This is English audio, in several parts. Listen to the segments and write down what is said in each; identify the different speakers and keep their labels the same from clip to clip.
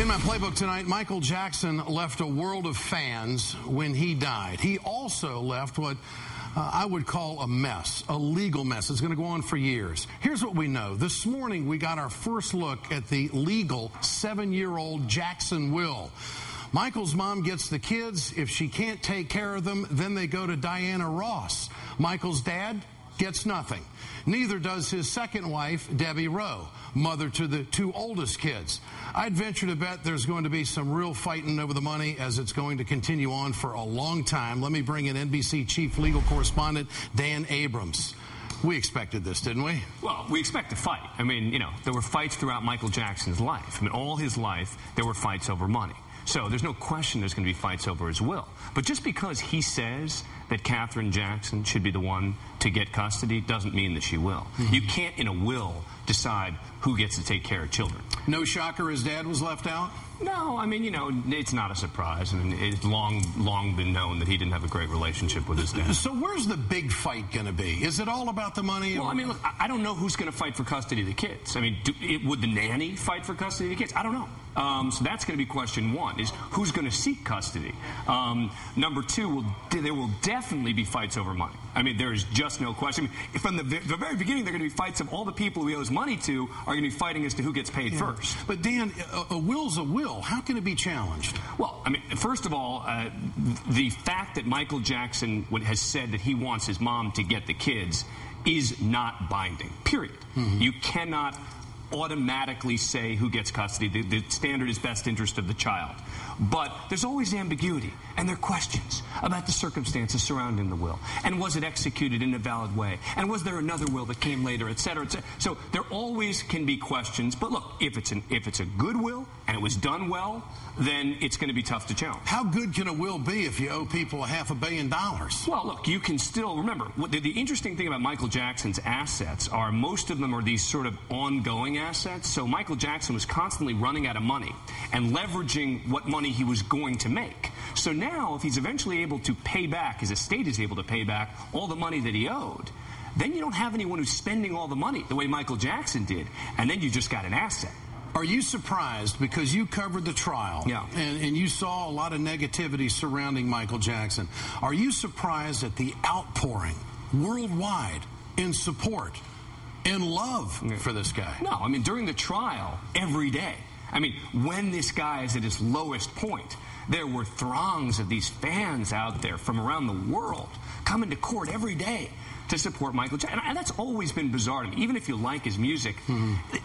Speaker 1: In my playbook tonight, Michael Jackson left a world of fans when he died. He also left what I would call a mess, a legal mess. It's going to go on for years. Here's what we know. This morning, we got our first look at the legal 7-year-old Jackson will. Michael's mom gets the kids. If she can't take care of them, then they go to Diana Ross. Michael's dad gets nothing. Neither does his second wife, Debbie Rowe, mother to the 2 oldest kids. I'd venture to bet there's going to be some real fighting over the money, as it's going to continue on for a long time. Let me bring in NBC chief legal correspondent Dan Abrams. We expected this, didn't we?
Speaker 2: Well, we expect a fight. I mean, there were fights throughout Michael Jackson's life. I mean, all his life, there were fights over money. So there's no question there's going to be fights over his will. But just because he says that Katherine Jackson should be the one to get custody doesn't mean that she will. Mm-hmm. You can't, in a will, decide who gets to take care of children.
Speaker 1: No shocker his dad was left out?
Speaker 2: No, I mean, it's not a surprise. I mean, it's long been known that he didn't have a great relationship with his dad.
Speaker 1: So where's the big fight going to be? Is it all about the money?
Speaker 2: Well, I mean, look, I don't know who's going to fight for custody of the kids. I mean, would the nanny fight for custody of the kids? I don't know. So that's going to be question one, is who's going to seek custody. Number two, there will definitely be fights over money. I mean, there is just no question. I mean, from the very beginning, there are going to be fights of all the people he owes money to are going to be fighting as to who gets paid first.
Speaker 1: But, Dan, a will's a will. How can it be challenged?
Speaker 2: Well, I mean, first of all, the fact that Michael Jackson has said that he wants his mom to get the kids is not binding, period. Mm-hmm. You cannot automatically say who gets custody. The standard is best interest of the child. But there's always ambiguity, and there are questions about the circumstances surrounding the will. And was it executed in a valid way? And was there another will that came later, et cetera, et cetera? So there always can be questions. But look, if it's a good will and it was done well, then it's going to be tough to challenge.
Speaker 1: How good can a will be if you owe people $500 million?
Speaker 2: Well, look, you can still remember the interesting thing about Michael Jackson's assets are most of them are these sort of ongoing assets. So Michael Jackson was constantly running out of money and leveraging what money he was going to make. So now, if he's eventually able to pay back, his estate is able to pay back all the money that he owed, then you don't have anyone who's spending all the money the way Michael Jackson did, and then you just got an asset.
Speaker 1: Are you surprised, because you covered the trial, and you saw a lot of negativity surrounding Michael Jackson, are you surprised at the outpouring worldwide in support and love for this guy?
Speaker 2: No, I mean, during the trial, every day, I mean, when this guy is at his lowest point, there were throngs of these fans out there from around the world coming to court every day to support Michael Jackson. And that's always been bizarre to me. Even if you like his music,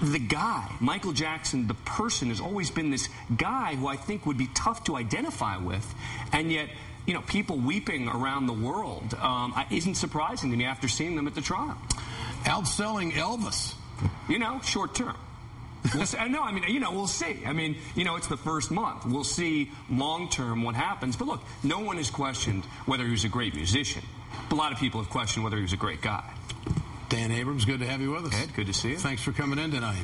Speaker 2: the guy, Michael Jackson, the person, has always been this guy who I think would be tough to identify with. And yet, people weeping around the world isn't surprising to me after seeing them at the trial.
Speaker 1: Outselling Elvis.
Speaker 2: Short term. No, I mean, we'll see. I mean, it's the first month. We'll see long-term what happens. But look, no one has questioned whether he was a great musician. But a lot of people have questioned whether he was a great guy.
Speaker 1: Dan Abrams, good to have you with us.
Speaker 2: Ed, good to see you.
Speaker 1: Thanks for coming in tonight.